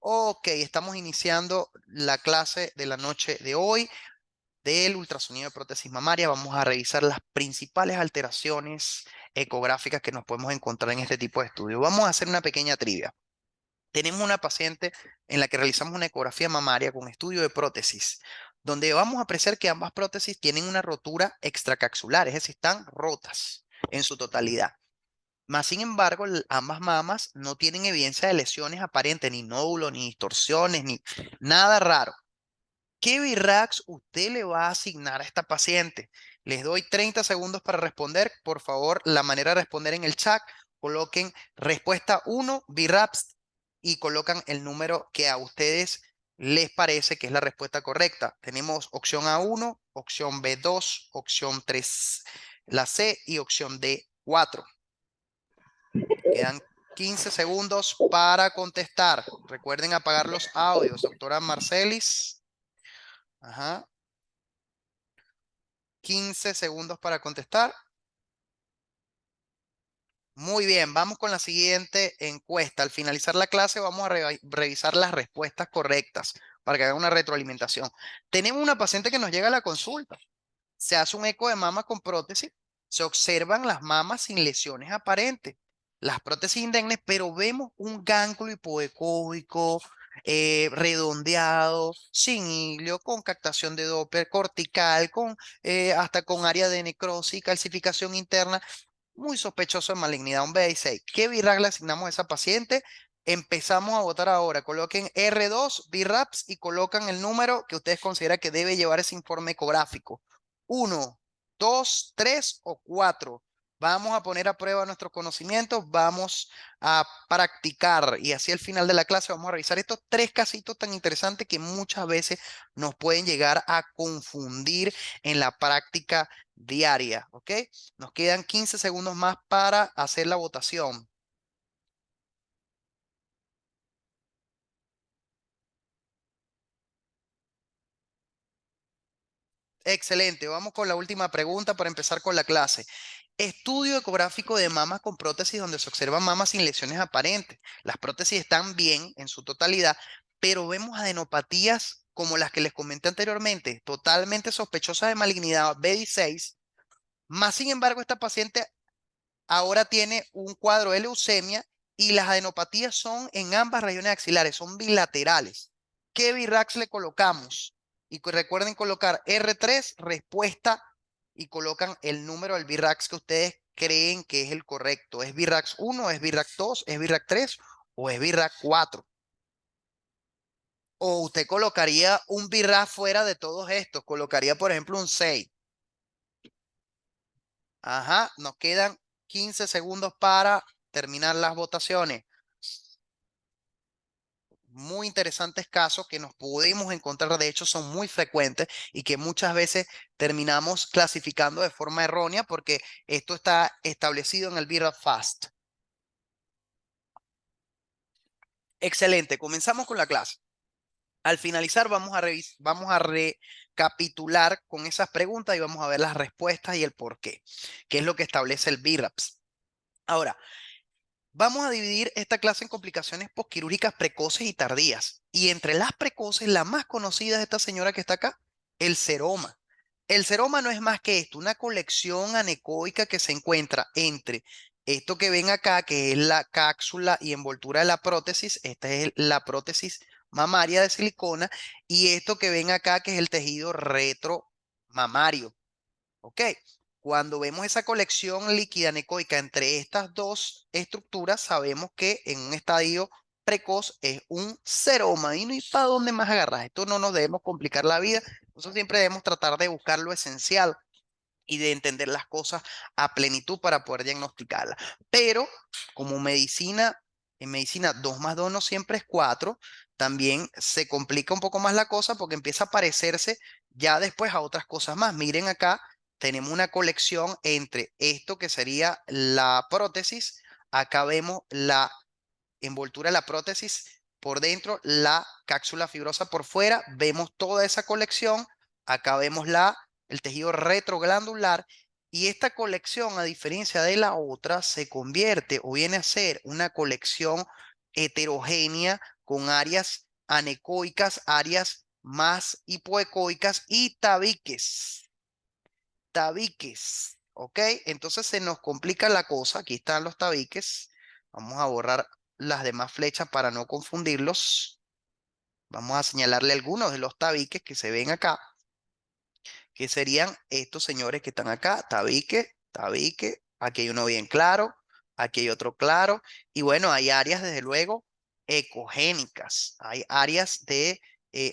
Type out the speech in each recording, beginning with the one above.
Ok, estamos iniciando la clase de la noche de hoy del ultrasonido de prótesis mamaria. Vamos a revisar las principales alteraciones ecográficas que nos podemos encontrar en este tipo de estudio. Vamos a hacer una pequeña trivia. Tenemos una paciente en la que realizamos una ecografía mamaria con estudio de prótesis, donde vamos a apreciar que ambas prótesis tienen una rotura extracapsular, es decir, están rotas en su totalidad. Más sin embargo, ambas mamas no tienen evidencia de lesiones aparentes, ni nódulos, ni distorsiones, ni nada raro. ¿Qué VRAX usted le va a asignar a esta paciente? Les doy 30 segundos para responder. Por favor, la manera de responder en el chat, coloquen respuesta 1, VRAPS, y colocan el número que a ustedes les parece que es la respuesta correcta. Tenemos opción A1, opción B2, opción 3, la C, y opción D4. Quedan 15 segundos para contestar. Recuerden apagar los audios, doctora Marcelis. Ajá. 15 segundos para contestar. Muy bien, vamos con la siguiente encuesta. Al finalizar la clase vamos a revisar las respuestas correctas para que hagan una retroalimentación. Tenemos una paciente que nos llega a la consulta. Se hace un eco de mama con prótesis. Se observan las mamas sin lesiones aparentes. Las prótesis indemnes, pero vemos un gángulo hipoecóico redondeado, sin hilio, con captación de Doppler cortical, hasta con área de necrosis, calcificación interna, muy sospechoso de malignidad, un BI6. ¿Qué VRAG le asignamos a esa paciente? Empezamos a votar ahora. Coloquen R2, VRAPS, y colocan el número que ustedes consideran que debe llevar ese informe ecográfico. 1, 2, 3 o 4. Vamos a poner a prueba nuestros conocimientos, vamos a practicar y así al final de la clase vamos a revisar estos tres casitos tan interesantes que muchas veces nos pueden llegar a confundir en la práctica diaria, ¿ok? Nos quedan 15 segundos más para hacer la votación. Excelente, vamos con la última pregunta para empezar con la clase. Estudio ecográfico de mamas con prótesis donde se observan mamas sin lesiones aparentes. Las prótesis están bien en su totalidad, pero vemos adenopatías como las que les comenté anteriormente, totalmente sospechosas de malignidad B16. Más sin embargo, esta paciente ahora tiene un cuadro de leucemia y las adenopatías son en ambas regiones axilares, son bilaterales. ¿Qué VRAX le colocamos? Y recuerden colocar R3, respuesta, y colocan el número del VRAX que ustedes creen que es el correcto. ¿Es VRAX 1, es VRAX 2, es VRAX 3 o es VRAX 4? O usted colocaría un VRAX fuera de todos estos, colocaría por ejemplo un 6. Ajá, nos quedan 15 segundos para terminar las votaciones. Muy interesantes casos que nos pudimos encontrar, de hecho son muy frecuentes y que muchas veces terminamos clasificando de forma errónea porque esto está establecido en el BIRAD FAST. Excelente, comenzamos con la clase. Al finalizar vamos a recapitular con esas preguntas y vamos a ver las respuestas y el por qué, que es lo que establece el BIRAPS. Ahora, vamos a dividir esta clase en complicaciones posquirúrgicas precoces y tardías. Y entre las precoces, la más conocida es esta señora que está acá, el seroma. El seroma no es más que esto, una colección anecoica que se encuentra entre esto que ven acá, que es la cápsula y envoltura de la prótesis. Esta es la prótesis mamaria de silicona. Y esto que ven acá, que es el tejido retromamario. ¿Ok? Cuando vemos esa colección líquida anecoica entre estas dos estructuras, sabemos que en un estadio precoz es un seroma y no hay para dónde más agarrar. Esto no nos debemos complicar la vida. Nosotros siempre debemos tratar de buscar lo esencial y de entender las cosas a plenitud para poder diagnosticarlas. Pero como en medicina 2 más 2 no siempre es 4, también se complica un poco más la cosa porque empieza a parecerse ya después a otras cosas más. Miren acá, tenemos una colección entre esto que sería la prótesis, acá vemos la envoltura de la prótesis por dentro, la cápsula fibrosa por fuera, vemos toda esa colección, acá vemos el tejido retroglandular y esta colección, a diferencia de la otra, se convierte o viene a ser una colección heterogénea con áreas anecoicas, áreas más hipoecoicas y tabiques. Tabiques, ¿ok? Entonces se nos complica la cosa. Aquí están los tabiques. Vamos a borrar las demás flechas para no confundirlos. Vamos a señalarle algunos de los tabiques que se ven acá, que serían estos señores que están acá, tabique, tabique, aquí hay uno bien claro, aquí hay otro claro, y bueno, hay áreas desde luego ecogénicas, hay áreas de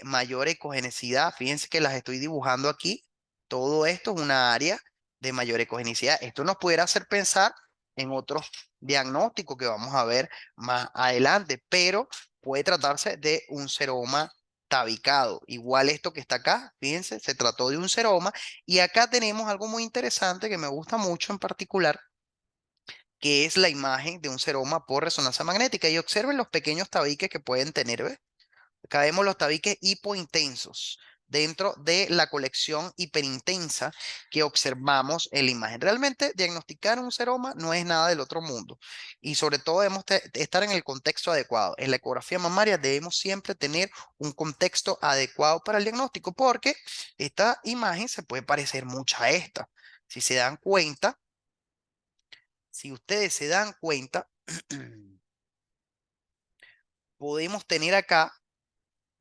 mayor ecogenicidad, fíjense que las estoy dibujando aquí, todo esto es una área de mayor ecogenicidad, esto nos pudiera hacer pensar en otros diagnósticos que vamos a ver más adelante, pero puede tratarse de un seroma tabicado. Igual esto que está acá, fíjense, se trató de un seroma. Y acá tenemos algo muy interesante que me gusta mucho en particular, que es la imagen de un seroma por resonancia magnética. Y observen los pequeños tabiques que pueden tener, ¿ves? Acá vemos los tabiques hipointensos dentro de la colección hiperintensa que observamos en la imagen. Realmente diagnosticar un seroma no es nada del otro mundo y sobre todo debemos estar en el contexto adecuado. En la ecografía mamaria debemos siempre tener un contexto adecuado para el diagnóstico porque esta imagen se puede parecer mucho a esta. Si se dan cuenta, si ustedes se dan cuenta, podemos tener acá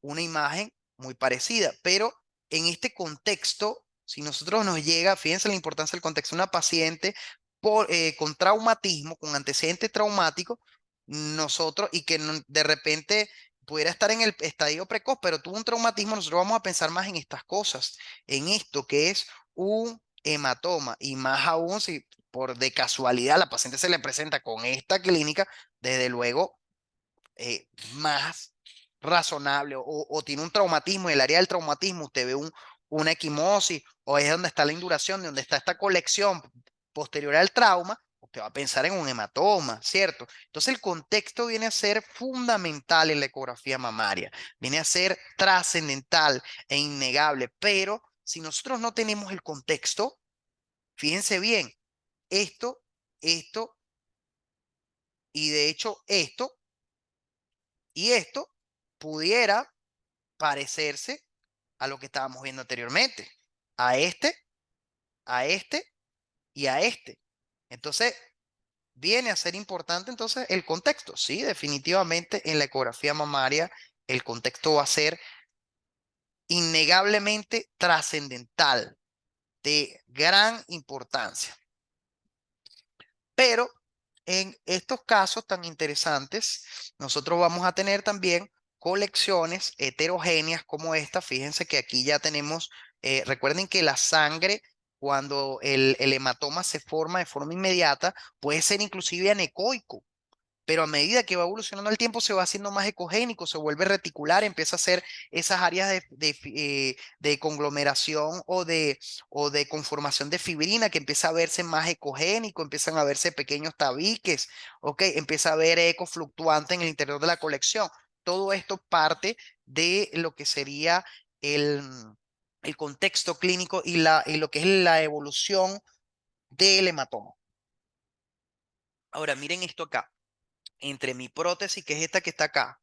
una imagen muy parecida, pero en este contexto, si nosotros nos llega, fíjense la importancia del contexto, una paciente con traumatismo, con antecedente traumático, nosotros, y que de repente pudiera estar en el estadio precoz, pero tuvo un traumatismo, nosotros vamos a pensar más en estas cosas, en esto que es un hematoma, y más aún si por de casualidad la paciente se le presenta con esta clínica, desde luego más razonable o tiene un traumatismo, en el área del traumatismo usted ve una equimosis o es donde está la induración, de donde está esta colección posterior al trauma, usted va a pensar en un hematoma, ¿cierto? Entonces el contexto viene a ser fundamental en la ecografía mamaria, viene a ser trascendental e innegable, pero si nosotros no tenemos el contexto, fíjense bien, esto y de hecho esto pudiera parecerse a lo que estábamos viendo anteriormente, a este, a este y a este. Entonces, viene a ser importante entonces el contexto. Sí, definitivamente en la ecografía mamaria el contexto va a ser innegablemente trascendental, de gran importancia. Pero en estos casos tan interesantes, nosotros vamos a tener también colecciones heterogéneas como esta. Fíjense que aquí ya tenemos, recuerden que la sangre, cuando el hematoma se forma de forma inmediata, puede ser inclusive anecoico, pero a medida que va evolucionando el tiempo se va haciendo más ecogénico, se vuelve reticular, empieza a ser esas áreas de conglomeración o de conformación de fibrina que empieza a verse más ecogénico, empiezan a verse pequeños tabiques, ¿ok? Empieza a haber eco fluctuante en el interior de la colección. Todo esto parte de lo que sería el, el contexto clínico y lo que es la evolución del hematoma. Ahora, miren esto acá entre mi prótesis, que es esta que está acá,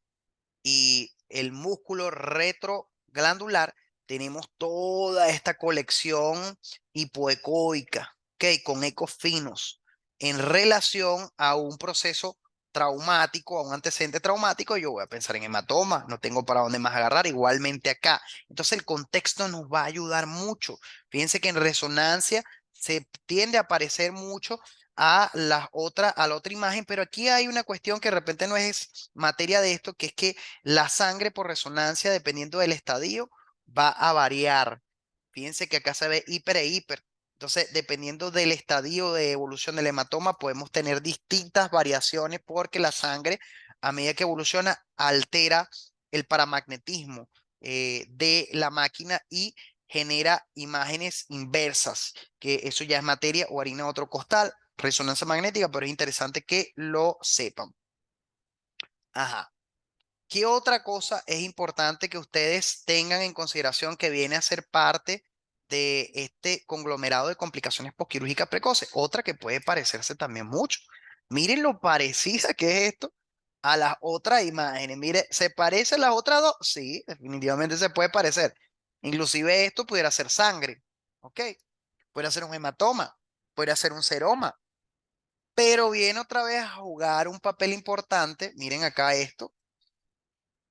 y el músculo retroglandular, tenemos toda esta colección hipoecoica, ¿ok? Con ecos finos, en relación a un proceso traumático, a un antecedente traumático, yo voy a pensar en hematoma, no tengo para dónde más agarrar, igualmente acá. Entonces el contexto nos va a ayudar mucho. Fíjense que en resonancia se tiende a parecer mucho a la otra imagen, pero aquí hay una cuestión que de repente no es materia de esto, que es que la sangre por resonancia, dependiendo del estadio, va a variar. Fíjense que acá se ve hiper e hiper. Entonces, dependiendo del estadio de evolución del hematoma, podemos tener distintas variaciones porque la sangre, a medida que evoluciona, altera el paramagnetismo de la máquina y genera imágenes inversas, que eso ya es materia o harina de otro costal, resonancia magnética, pero es interesante que lo sepan. Ajá. ¿Qué otra cosa es importante que ustedes tengan en consideración que viene a ser parte de este conglomerado de complicaciones posquirúrgicas precoces? Otra que puede parecerse también mucho. Miren lo parecida que es esto a las otras imágenes. Mire, ¿se parecen las otras dos? Sí, definitivamente se puede parecer. Inclusive esto pudiera ser sangre, ¿ok? Puede ser un hematoma, puede ser un seroma, pero viene otra vez a jugar un papel importante. Miren acá esto,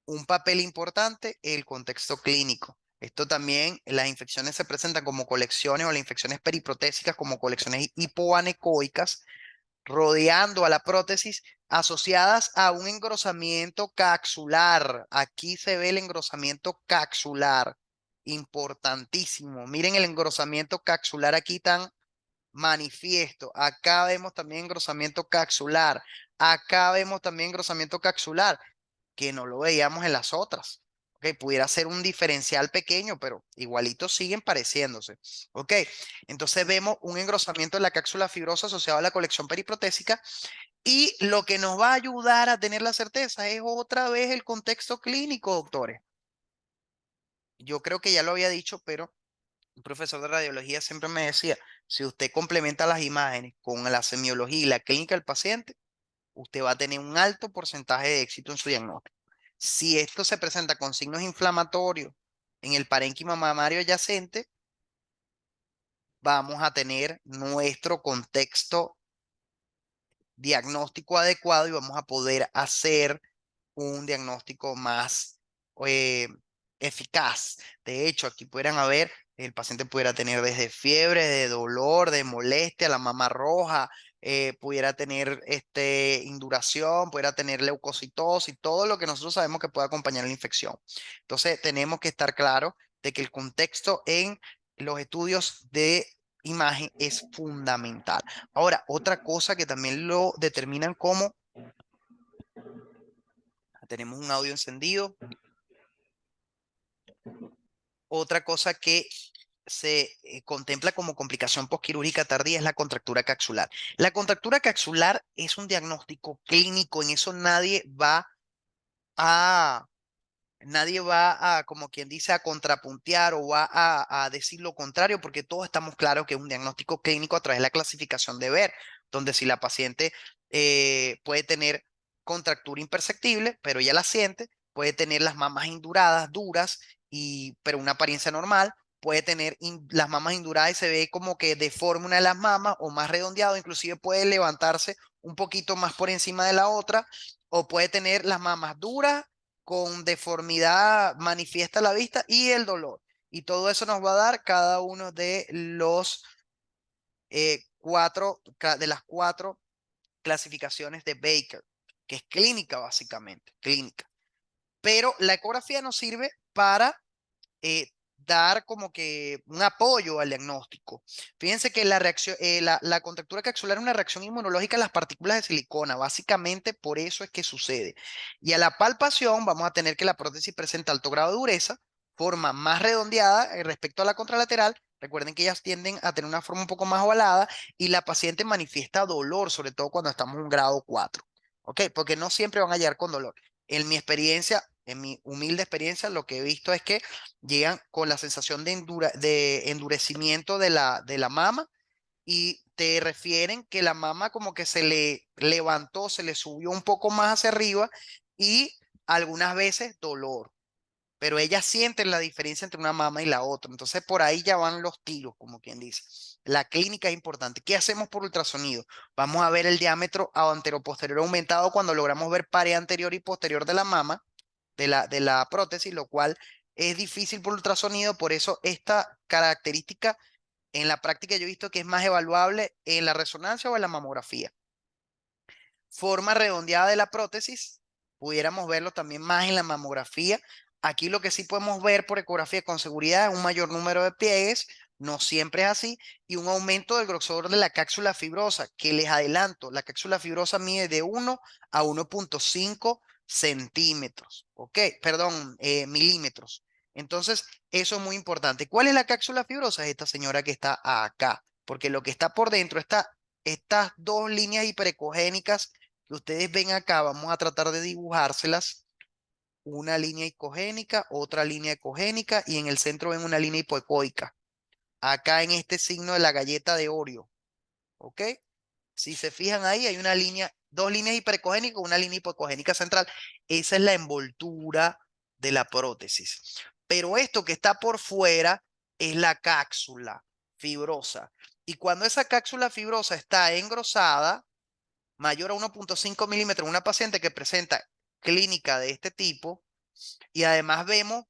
un papel importante, el contexto clínico. Esto también, las infecciones se presentan como colecciones o las infecciones periprotésicas como colecciones hipoanecoicas rodeando a la prótesis asociadas a un engrosamiento capsular. Aquí se ve el engrosamiento capsular, importantísimo. Miren el engrosamiento capsular aquí tan manifiesto. Acá vemos también engrosamiento capsular. Acá vemos también engrosamiento capsular, que no lo veíamos en las otras. Ok, pudiera ser un diferencial pequeño, pero igualitos siguen pareciéndose. Ok, entonces vemos un engrosamiento de la cápsula fibrosa asociado a la colección periprotésica y lo que nos va a ayudar a tener la certeza es otra vez el contexto clínico, doctores. Yo creo que ya lo había dicho, pero un profesor de radiología siempre me decía, si usted complementa las imágenes con la semiología y la clínica del paciente, usted va a tener un alto porcentaje de éxito en su diagnóstico. Si esto se presenta con signos inflamatorios en el parénquima mamario adyacente, vamos a tener nuestro contexto diagnóstico adecuado y vamos a poder hacer un diagnóstico más eh, eficaz. De hecho, aquí pudieran haber, el paciente pudiera tener desde fiebre, de dolor, de molestia, la mama roja, pudiera tener induración, pudiera tener leucocitosis, todo lo que nosotros sabemos que puede acompañar la infección. Entonces, tenemos que estar claros de que el contexto en los estudios de imagen es fundamental. Ahora, otra cosa que también lo determinan como, tenemos un audio encendido. Otra cosa que se contempla como complicación posquirúrgica tardía es la contractura capsular. La contractura capsular es un diagnóstico clínico, en eso a, nadie va a, como quien dice, a contrapuntear o va a decir lo contrario, porque todos estamos claros que es un diagnóstico clínico a través de la clasificación de Ver, donde si la paciente puede tener contractura imperceptible, pero ella la siente, puede tener las mamas induradas, duras, pero una apariencia normal, puede tener las mamas induradas y se ve como que deforme una de las mamas o más redondeado, inclusive puede levantarse un poquito más por encima de la otra, o puede tener las mamas duras con deformidad manifiesta a la vista y el dolor. Y todo eso nos va a dar cada uno de los de las cuatro clasificaciones de Baker, que es clínica básicamente, clínica. Pero la ecografía nos sirve para dar como que un apoyo al diagnóstico. Fíjense que la reacción, la contractura capsular es una reacción inmunológica a las partículas de silicona, básicamente por eso es que sucede. Y a la palpación vamos a tener que la prótesis presenta alto grado de dureza, forma más redondeada respecto a la contralateral. Recuerden que ellas tienden a tener una forma un poco más ovalada y la paciente manifiesta dolor, sobre todo cuando estamos en un grado 4. ¿Ok? Porque no siempre van a llegar con dolor. En mi experiencia, en mi humilde experiencia, lo que he visto es que llegan con la sensación de endurecimiento de la mama y te refieren que la mama como que se le levantó, se le subió un poco más hacia arriba y algunas veces dolor. Pero ellas sienten la diferencia entre una mama y la otra. Entonces por ahí ya van los tiros, como quien dice. La clínica es importante. ¿Qué hacemos por ultrasonido? Vamos a ver el diámetro anteroposterior aumentado cuando logramos ver pared anterior y posterior de la mama de la prótesis, lo cual es difícil por ultrasonido, por eso esta característica en la práctica yo he visto que es más evaluable en la resonancia o en la mamografía. Forma redondeada de la prótesis, pudiéramos verlo también más en la mamografía. Aquí lo que sí podemos ver por ecografía con seguridad es un mayor número de pliegues, no siempre es así, y un aumento del grosor de la cápsula fibrosa, que les adelanto, la cápsula fibrosa mide de 1 a 1,5 centímetros, ¿ok? Perdón, milímetros. Entonces, eso es muy importante. ¿Cuál es la cápsula fibrosa? Es esta señora que está acá, porque lo que está por dentro, estas dos líneas hiperecogénicas que ustedes ven acá, vamos a tratar de dibujárselas. Una línea icogénica, otra línea ecogénica y en el centro ven una línea hipoecoica. Acá en este signo de la galleta de Oreo, ¿ok? Si se fijan ahí, hay una línea dos líneas hiperecogénicas, una línea hipocogénica central. Esa es la envoltura de la prótesis. Pero esto que está por fuera es la cápsula fibrosa. Y cuando esa cápsula fibrosa está engrosada, mayor a 1.5 milímetros, una paciente que presenta clínica de este tipo, y además vemos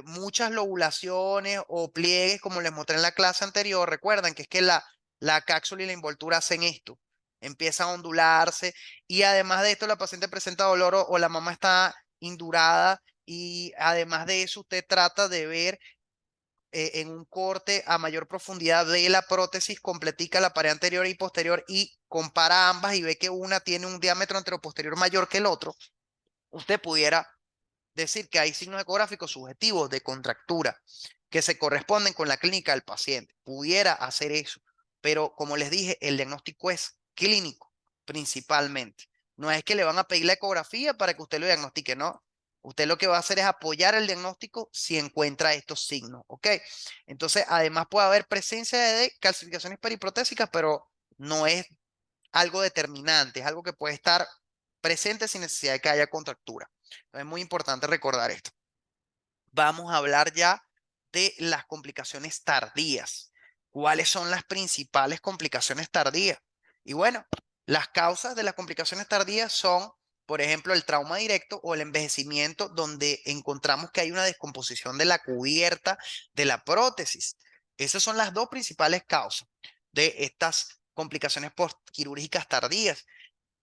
muchas lobulaciones o pliegues, como les mostré en la clase anterior. Recuerdan que es que la cápsula y la envoltura hacen esto, empiezan a ondularse, y además de esto la paciente presenta dolor o la mamá está indurada, y además de eso usted trata de ver en un corte a mayor profundidad de la prótesis completica, la pared anterior y posterior, y compara ambas y ve que una tiene un diámetro anteroposterior mayor que el otro. Usted pudiera decir que hay signos ecográficos subjetivos de contractura que se corresponden con la clínica del paciente. Pudiera hacer eso, pero como les dije, el diagnóstico es clínico principalmente. No es que le van a pedir la ecografía para que usted lo diagnostique, no. Usted lo que va a hacer es apoyar el diagnóstico si encuentra estos signos, ¿ok? Entonces, además puede haber presencia de calcificaciones periprotésicas, pero no es algo determinante, es algo que puede estar presente sin necesidad de que haya contractura. Entonces, es muy importante recordar esto. Vamos a hablar ya de las complicaciones tardías. ¿Cuáles son las principales complicaciones tardías? Y bueno, las causas de las complicaciones tardías son, por ejemplo, el trauma directo o el envejecimiento, donde encontramos que hay una descomposición de la cubierta de la prótesis. Esas son las dos principales causas de estas complicaciones postquirúrgicas tardías.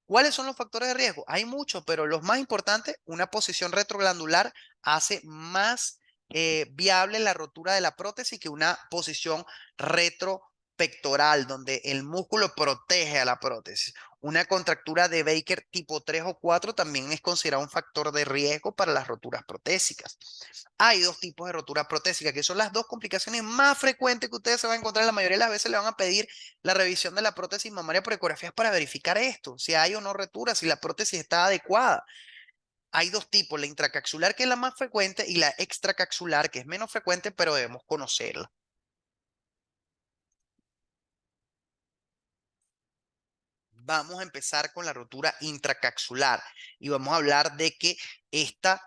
¿Cuáles son los factores de riesgo? Hay muchos, pero los más importantes, una posición retroglandular hace más viable la rotura de la prótesis que una posición retropectoral, donde el músculo protege a la prótesis. Una contractura de Baker tipo 3 o 4 también es considerado un factor de riesgo para las roturas protésicas. Hay dos tipos de roturas protésicas, que son las dos complicaciones más frecuentes que ustedes se van a encontrar. La mayoría de las veces le van a pedir la revisión de la prótesis mamaria por ecografías para verificar esto, si hay o no rotura, si la prótesis está adecuada. Hay dos tipos, la intracapsular, que es la más frecuente, y la extracapsular, que es menos frecuente, pero debemos conocerla. Vamos a empezar con la rotura intracapsular y vamos a hablar de que esta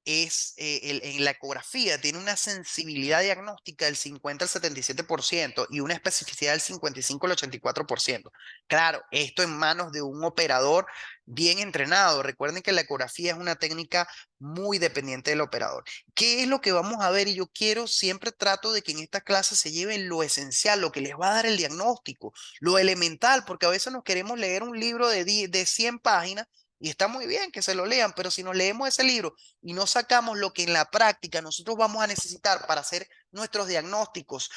en la ecografía tiene una sensibilidad diagnóstica del 50 al 77% y una especificidad del 55 al 84%. Claro, esto en manos de un operador bien entrenado. Recuerden que la ecografía es una técnica muy dependiente del operador. ¿Qué es lo que vamos a ver? Y yo quiero, siempre trato de que en esta clase se lleven lo esencial, lo que les va a dar el diagnóstico, lo elemental, porque a veces nos queremos leer un libro de 100 páginas. Y está muy bien que se lo lean, pero si nos leemos ese libro y no sacamos lo que en la práctica nosotros vamos a necesitar para hacer nuestros diagnósticos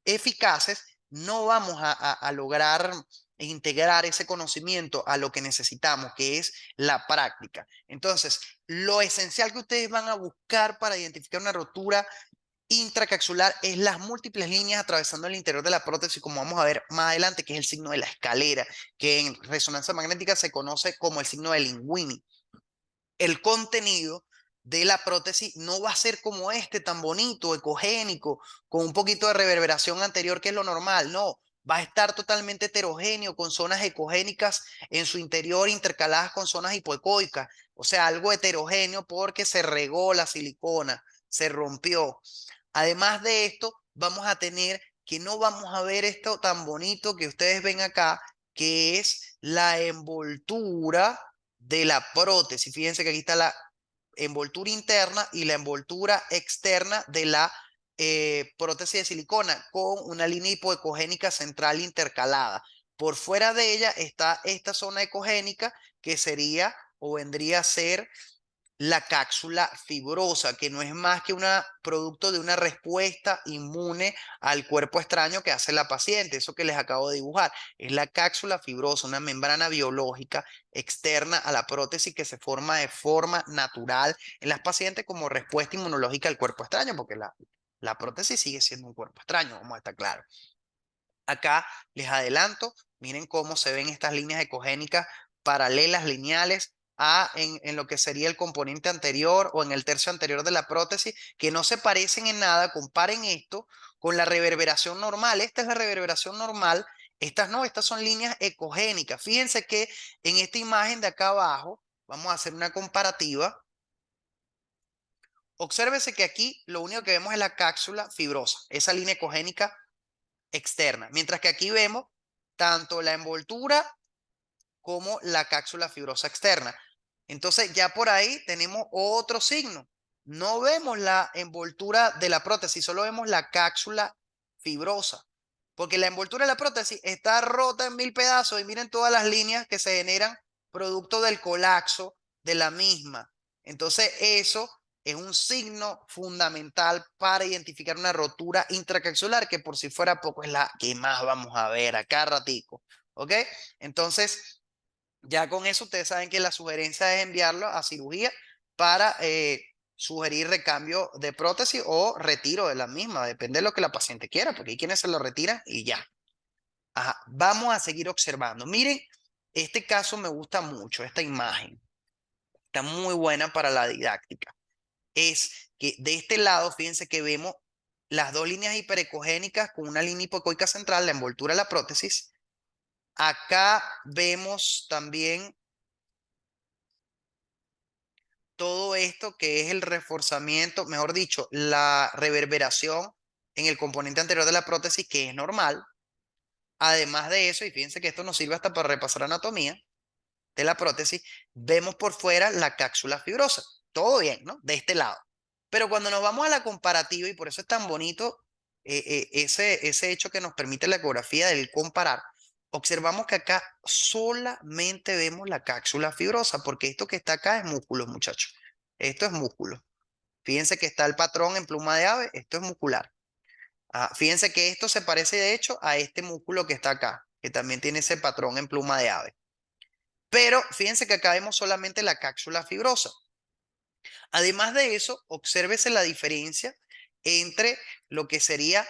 eficaces, no vamos a lograr integrar ese conocimiento a lo que necesitamos, que es la práctica. Entonces, lo esencial que ustedes van a buscar para identificar una rotura intracapsular es las múltiples líneas atravesando el interior de la prótesis, como vamos a ver más adelante, que es el signo de la escalera, que en resonancia magnética se conoce como el signo de Linguini. El contenido de la prótesis no va a ser como este, tan bonito, ecogénico, con un poquito de reverberación anterior, que es lo normal. No, va a estar totalmente heterogéneo, con zonas ecogénicas en su interior intercaladas con zonas hipoecoicas. O sea, algo heterogéneo porque se regó la silicona, se rompió. Además de esto, vamos a tener que no vamos a ver esto tan bonito que ustedes ven acá, que es la envoltura de la prótesis. Fíjense que aquí está la envoltura interna y la envoltura externa de la prótesis de silicona con una línea hipoecogénica central intercalada. Por fuera de ella está esta zona ecogénica que sería o vendría a ser la cápsula fibrosa, que no es más que un producto de una respuesta inmune al cuerpo extraño que hace la paciente. Eso que les acabo de dibujar es la cápsula fibrosa, una membrana biológica externa a la prótesis que se forma de forma natural en las pacientes como respuesta inmunológica al cuerpo extraño, porque la prótesis sigue siendo un cuerpo extraño, como está claro. Acá les adelanto, miren cómo se ven estas líneas ecogénicas paralelas, lineales, en lo que sería el componente anterior o en el tercio anterior de la prótesis, que no se parecen en nada. Comparen esto con la reverberación normal. Esta es la reverberación normal Estas no, estas son líneas ecogénicas. Fíjense que en esta imagen de acá abajo, vamos a hacer una comparativa. Obsérvese que aquí lo único que vemos es la cápsula fibrosa, esa línea ecogénica externa, mientras que aquí vemos tanto la envoltura como la cápsula fibrosa externa. Entonces ya por ahí tenemos otro signo. No vemos la envoltura de la prótesis, solo vemos la cápsula fibrosa. Porque la envoltura de la prótesis está rota en 1000 pedazos y miren todas las líneas que se generan producto del colapso de la misma. Entonces eso es un signo fundamental para identificar una rotura intracapsular que por si fuera poco es la que más vamos a ver acá ratico. ¿Ok? Entonces, ya con eso ustedes saben que la sugerencia es enviarlo a cirugía para sugerir recambio de prótesis o retiro de la misma, depende de lo que la paciente quiera, porque hay quienes se lo retiran y ya. Ajá, vamos a seguir observando. Miren, este caso me gusta mucho, esta imagen. Está muy buena para la didáctica. Es que de este lado, fíjense que vemos las dos líneas hiperecogénicas con una línea hipoecoica central, la envoltura de la prótesis. Acá vemos también todo esto que es el reforzamiento, mejor dicho, la reverberación en el componente anterior de la prótesis, que es normal. Además de eso, y fíjense que esto nos sirve hasta para repasar anatomía de la prótesis, vemos por fuera la cápsula fibrosa. Todo bien, ¿no? De este lado. Pero cuando nos vamos a la comparativa, y por eso es tan bonito ese hecho que nos permite la ecografía del comparar, observamos que acá solamente vemos la cápsula fibrosa, porque esto que está acá es músculo, muchachos. Esto es músculo. Fíjense que está el patrón en pluma de ave, esto es muscular. Fíjense que esto se parece de hecho a este músculo que está acá, que también tiene ese patrón en pluma de ave. Pero fíjense que acá vemos solamente la cápsula fibrosa. Además de eso, obsérvese la diferencia entre lo que sería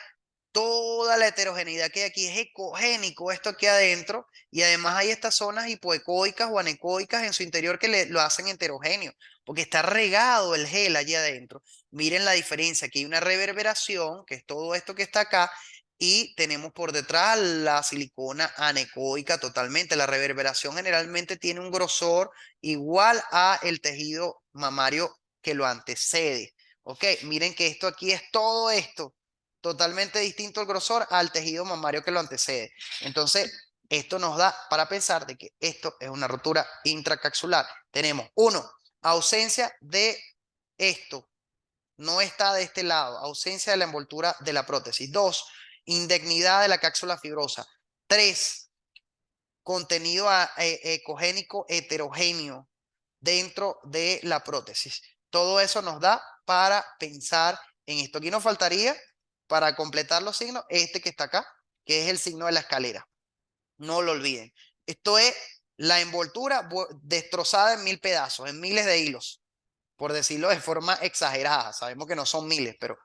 toda la heterogeneidad que hay aquí. Es ecogénico esto aquí adentro y además hay estas zonas hipoecoicas o anecoicas en su interior que lo hacen heterogéneo porque está regado el gel allí adentro. Miren la diferencia, aquí hay una reverberación, que es todo esto que está acá, y tenemos por detrás la silicona anecoica totalmente. La reverberación generalmente tiene un grosor igual a el tejido mamario que lo antecede. Ok, miren que esto aquí es todo esto, totalmente distinto el grosor al tejido mamario que lo antecede. Entonces, esto nos da para pensar de que esto es una rotura intracapsular. Tenemos, uno, ausencia de esto, no está de este lado, ausencia de la envoltura de la prótesis. Dos, indignidad de la cápsula fibrosa. Tres, contenido ecogénico heterogéneo dentro de la prótesis. Todo eso nos da para pensar en esto. Aquí nos faltaría, para completar los signos, este que está acá, que es el signo de la escalera. No lo olviden. Esto es la envoltura destrozada en 1000 pedazos, en miles de hilos, por decirlo de forma exagerada. Sabemos que no son miles, pero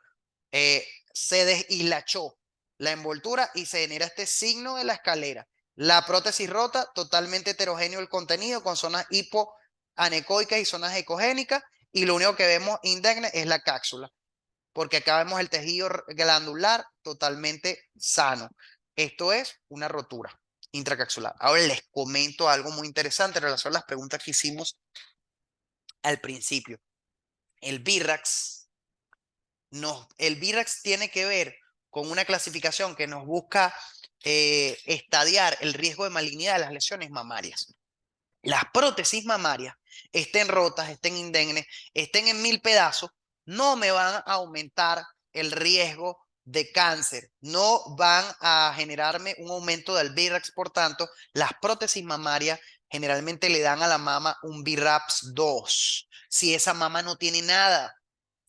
se deshilachó la envoltura y se genera este signo de la escalera. La prótesis rota, totalmente heterogéneo el contenido, con zonas hipoanecoicas y zonas ecogénicas, y lo único que vemos indemne es la cápsula, porque acá vemos el tejido glandular totalmente sano. Esto es una rotura intracapsular. Ahora les comento algo muy interesante en relación a las preguntas que hicimos al principio. El BIRAX el BIRAX tiene que ver con una clasificación que nos busca estadiar el riesgo de malignidad de las lesiones mamarias. Las prótesis mamarias, estén rotas, estén indemnes, estén en 1000 pedazos, no me van a aumentar el riesgo de cáncer, no van a generarme un aumento del BIRAX. Por tanto, las prótesis mamarias generalmente le dan a la mama un BIRAPS 2, si esa mama no tiene nada.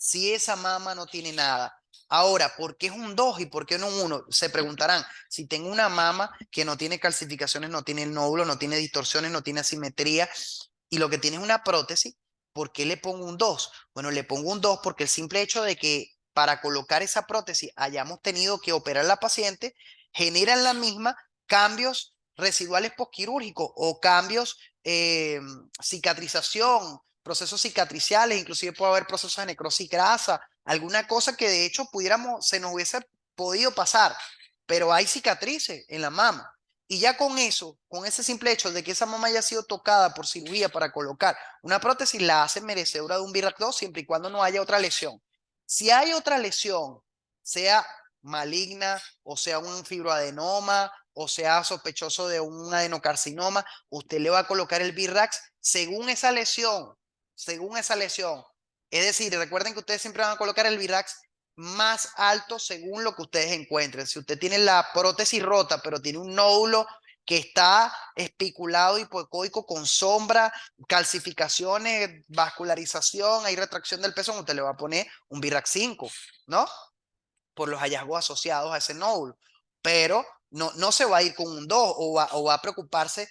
Si esa mama no tiene nada. Ahora, ¿por qué es un 2 y por qué no un 1? Se preguntarán, si tengo una mama que no tiene calcificaciones, no tiene nódulo, no tiene distorsiones, no tiene asimetría, y lo que tiene es una prótesis, ¿por qué le pongo un 2? Bueno, le pongo un 2 porque el simple hecho de que para colocar esa prótesis hayamos tenido que operar a la paciente, genera en la misma cambios residuales postquirúrgicos o cambios, cicatrización, procesos cicatriciales, inclusive puede haber procesos de necrosis grasa, alguna cosa que de hecho se nos hubiese podido pasar, pero hay cicatrices en la mama. Y ya con eso, con ese simple hecho de que esa mamá haya sido tocada por cirugía para colocar una prótesis, la hace merecedora de un VIRAC-2 siempre y cuando no haya otra lesión. Si hay otra lesión, sea maligna o sea un fibroadenoma o sea sospechoso de un adenocarcinoma, usted le va a colocar el VIRAX según esa lesión, según esa lesión. Es decir, recuerden que ustedes siempre van a colocar el VIRAX más alto según lo que ustedes encuentren. Si usted tiene la prótesis rota, pero tiene un nódulo que está especulado hipoecoico con sombra, calcificaciones, vascularización, hay retracción del pezón, usted le va a poner un VIRAX 5, ¿no? Por los hallazgos asociados a ese nódulo. Pero no se va a ir con un 2 o va a preocuparse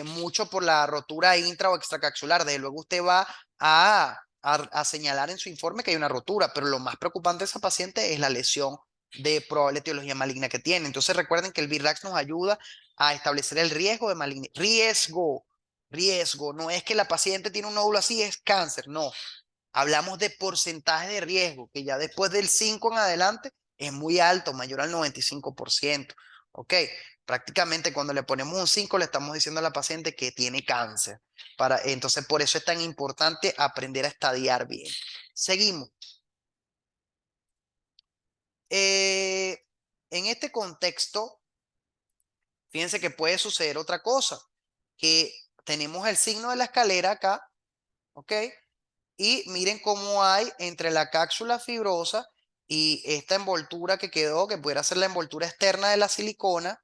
mucho por la rotura intra o extracapsular. Desde luego usted va a señalar en su informe que hay una rotura, pero lo más preocupante de esa paciente es la lesión de probable etiología maligna que tiene. Entonces recuerden que el VIRAX nos ayuda a establecer el riesgo de malignidad. Riesgo. No es que la paciente tiene un nódulo así, es cáncer. No, hablamos de porcentaje de riesgo, que ya después del 5 en adelante es muy alto, mayor al 95%. ¿Ok? Prácticamente cuando le ponemos un 5 le estamos diciendo a la paciente que tiene cáncer. Entonces, por eso es tan importante aprender a estadiar bien. Seguimos. Eh, en este contexto, fíjense que puede suceder otra cosa, que tenemos el signo de la escalera acá, ¿ok? Y miren cómo hay entre la cápsula fibrosa y esta envoltura que quedó, que pudiera ser la envoltura externa de la silicona,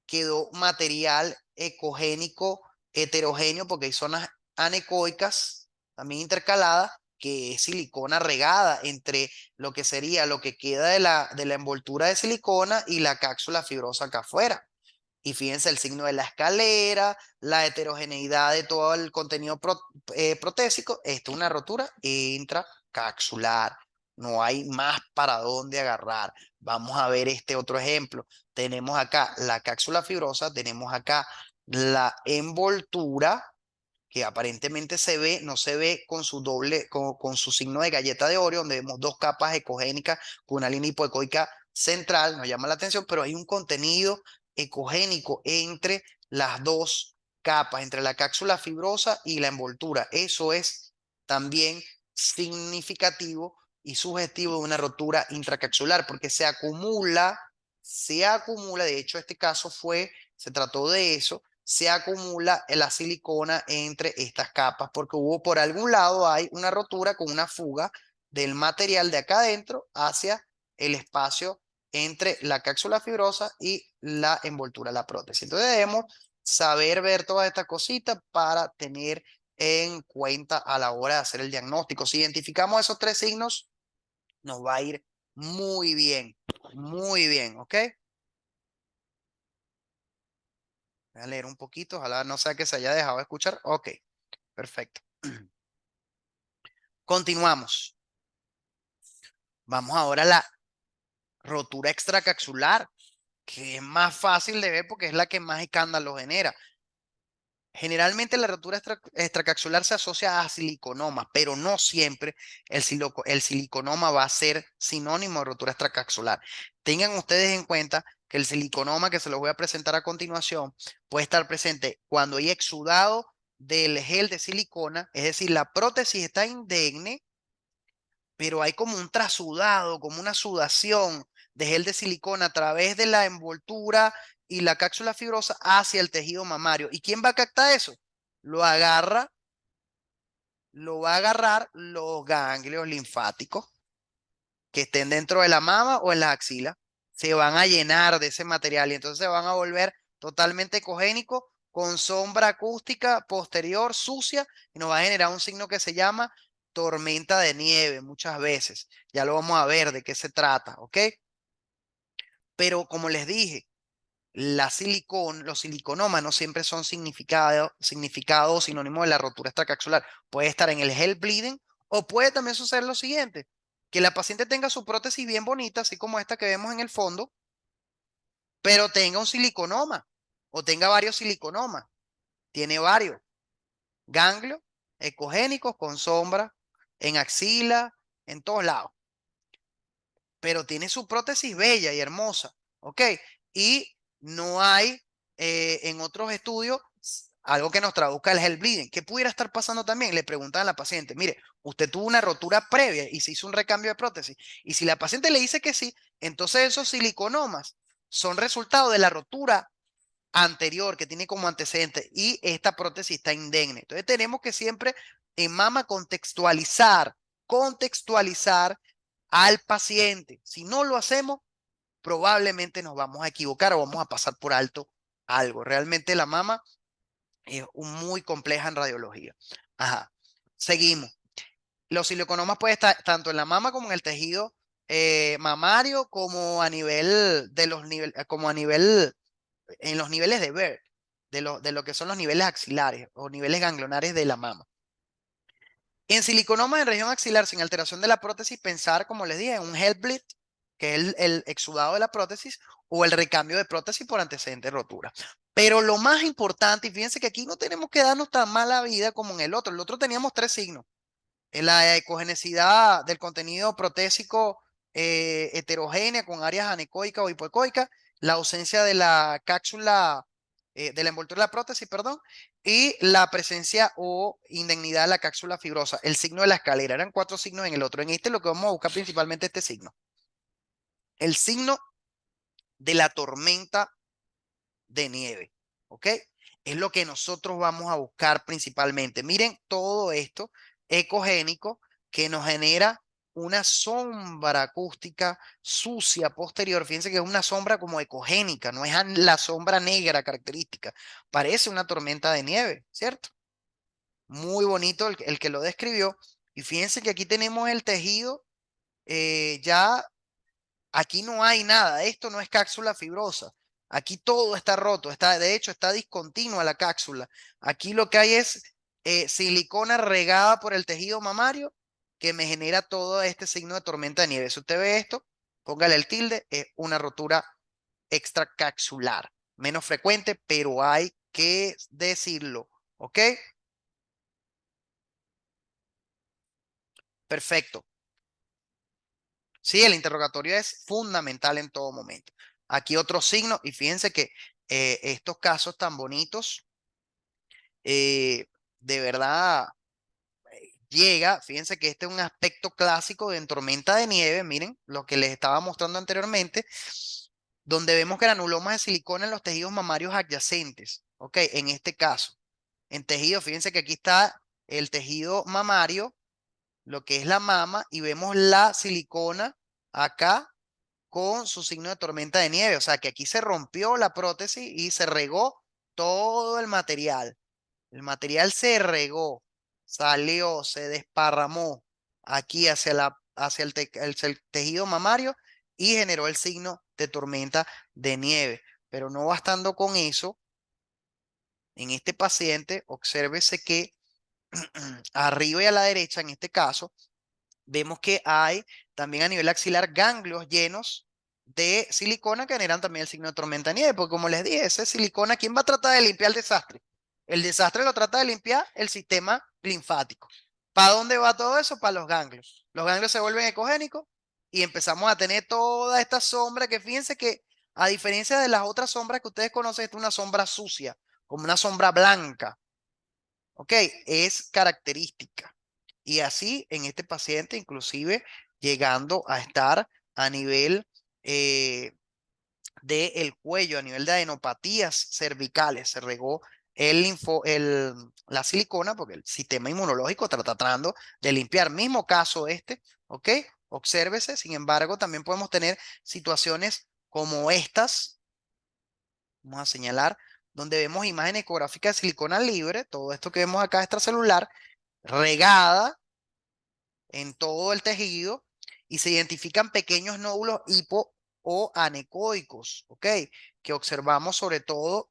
quedó material ecogénico heterogéneo porque hay zonas anecoicas también intercaladas, que es silicona regada entre lo que sería lo que queda de la envoltura de silicona y la cápsula fibrosa acá afuera. Y fíjense el signo de la escalera, la heterogeneidad de todo el contenido protésico. Esto es una rotura intracapsular. No hay más para dónde agarrar. Vamos a ver este otro ejemplo. Tenemos acá la cápsula fibrosa, tenemos acá la envoltura, que aparentemente se ve, no se ve con su doble, con su signo de galleta de Oreo, donde vemos dos capas ecogénicas con una línea hipoecoica central, nos llama la atención, pero hay un contenido ecogénico entre las dos capas, entre la cápsula fibrosa y la envoltura. Eso es también significativo y sugestivo de una rotura intracapsular, porque se acumula, de hecho este caso se trató de eso, se acumula la silicona entre estas capas porque hubo por algún lado hay una rotura con una fuga del material de acá adentro hacia el espacio entre la cápsula fibrosa y la envoltura de la prótesis. Entonces debemos saber ver todas estas cositas para tener en cuenta a la hora de hacer el diagnóstico. Si identificamos esos tres signos, nos va a ir muy bien, ¿ok? Voy a leer un poquito, ojalá no sea que se haya dejado de escuchar. Ok, perfecto. Continuamos. Vamos ahora a la rotura extracapsular, que es más fácil de ver porque es la que más escándalo genera. Generalmente la rotura extracapsular se asocia a siliconoma, pero no siempre el siliconoma va a ser sinónimo de rotura extracapsular. Tengan ustedes en cuenta que el siliconoma que se los voy a presentar a continuación puede estar presente cuando hay exudado del gel de silicona, es decir, la prótesis está indemne, pero hay como un trasudado, como una sudación de gel de silicona a través de la envoltura y la cápsula fibrosa hacia el tejido mamario. ¿Y quién va a captar eso? Lo agarra, lo va a agarrar los ganglios linfáticos que estén dentro de la mama o en la axila. Se van a llenar de ese material y entonces se van a volver totalmente ecogénicos con sombra acústica posterior sucia y nos va a generar un signo que se llama tormenta de nieve muchas veces. Ya lo vamos a ver de qué se trata, ¿ok? Pero como les dije, los siliconomas no siempre son significado sinónimo de la rotura extracapsular. Puede estar en el gel bleeding o puede también suceder lo siguiente, que la paciente tenga su prótesis bien bonita, así como esta que vemos en el fondo, pero tenga un siliconoma o tenga varios siliconomas. Tiene varios ganglios ecogénicos con sombra en axila, en todos lados, pero tiene su prótesis bella y hermosa, ¿ok? Y no hay en otros estudios algo que nos traduzca el health bleeding. ¿Qué pudiera estar pasando también? Le preguntan a la paciente, mire, usted tuvo una rotura previa y se hizo un recambio de prótesis. Y si la paciente le dice que sí, entonces esos siliconomas son resultado de la rotura anterior que tiene como antecedente y esta prótesis está indemne. Entonces tenemos que siempre en mama contextualizar al paciente. Si no lo hacemos, probablemente nos vamos a equivocar o vamos a pasar por alto algo. Realmente la mama es muy compleja en radiología. Ajá. Seguimos. Los siliconomas pueden estar tanto en la mama como en el tejido mamario, como a nivel de los niveles, como a nivel en los niveles de Berg, de lo que son los niveles axilares o niveles ganglionares de la mama. En siliconomas en región axilar sin alteración de la prótesis, pensar, como les dije, en un head bleed, que es el exudado de la prótesis, o el recambio de prótesis por antecedente de rotura. Pero lo más importante, y fíjense que aquí no tenemos que darnos tan mala vida como en el otro. El otro teníamos tres signos. En la ecogenicidad del contenido protésico heterogénea con áreas anecoicas o hipoecoicas, la ausencia de la cápsula, de la envoltura de la prótesis, perdón, y la presencia o indemnidad de la cápsula fibrosa, el signo de la escalera. Eran cuatro signos en el otro. En este lo que vamos a buscar principalmente este signo. El signo de la tormenta de nieve, ¿ok? Es lo que nosotros vamos a buscar principalmente. Miren todo esto ecogénico que nos genera una sombra acústica sucia posterior. Fíjense que es una sombra como ecogénica, no es la sombra negra característica. Parece una tormenta de nieve, ¿cierto? Muy bonito el que lo describió. Y fíjense que aquí tenemos el tejido ya. Aquí no hay nada, esto no es cápsula fibrosa. Aquí todo está roto, de hecho está discontinua la cápsula. Aquí lo que hay es silicona regada por el tejido mamario que me genera todo este signo de tormenta de nieve. Si usted ve esto, póngale el tilde, es una rotura extracapsular. Menos frecuente, pero hay que decirlo. ¿Ok? Perfecto. Sí, el interrogatorio es fundamental en todo momento. Aquí otro signo, y fíjense que estos casos tan bonitos, eh, de verdad llega, fíjense que este es un aspecto clásico de tormenta de nieve, miren lo que les estaba mostrando anteriormente, donde vemos granulomas de silicona en los tejidos mamarios adyacentes, ¿ok? En este caso, en tejido, fíjense que aquí está el tejido mamario, lo que es la mama, y vemos la silicona acá con su signo de tormenta de nieve. O sea que aquí se rompió la prótesis y se regó todo el material. El material se regó, salió, se desparramó aquí hacia el tejido mamario y generó el signo de tormenta de nieve. Pero no bastando con eso, en este paciente, obsérvese que arriba y a la derecha, en este caso, vemos que hay también a nivel axilar ganglios llenos de silicona que generan también el signo de tormenta de nieve, porque como les dije, ese silicona, ¿quién va a tratar de limpiar el desastre? El desastre lo trata de limpiar el sistema linfático. ¿Para dónde va todo eso? Para los ganglios. Los ganglios se vuelven ecogénicos y empezamos a tener toda esta sombra que fíjense que a diferencia de las otras sombras que ustedes conocen, esta es una sombra sucia, como una sombra blanca. ¿Ok? Es característica. Y así en este paciente, inclusive llegando a estar a nivel del cuello, a nivel de adenopatías cervicales. Se regó la silicona porque el sistema inmunológico está tratando de limpiar. Mismo caso este, ¿ok? Obsérvese. Sin embargo, también podemos tener situaciones como estas, vamos a señalar, donde vemos imagen ecográfica de silicona libre, todo esto que vemos acá extracelular, regada en todo el tejido y se identifican pequeños nódulos hipo o anecoicos, ¿ok? Que observamos sobre todo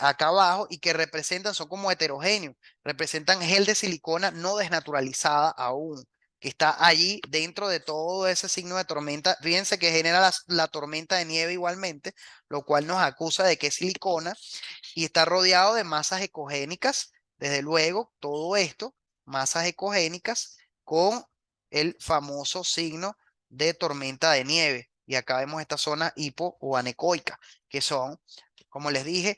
acá abajo y que representan, son como heterogéneos, representan gel de silicona no desnaturalizada aún, que está allí dentro de todo ese signo de tormenta. Fíjense que genera la tormenta de nieve igualmente, lo cual nos acusa de que es silicona y está rodeado de masas ecogénicas, desde luego, todo esto, masas ecogénicas con el famoso signo de tormenta de nieve. Y acá vemos esta zona hipo o anecoica, que son, como les dije,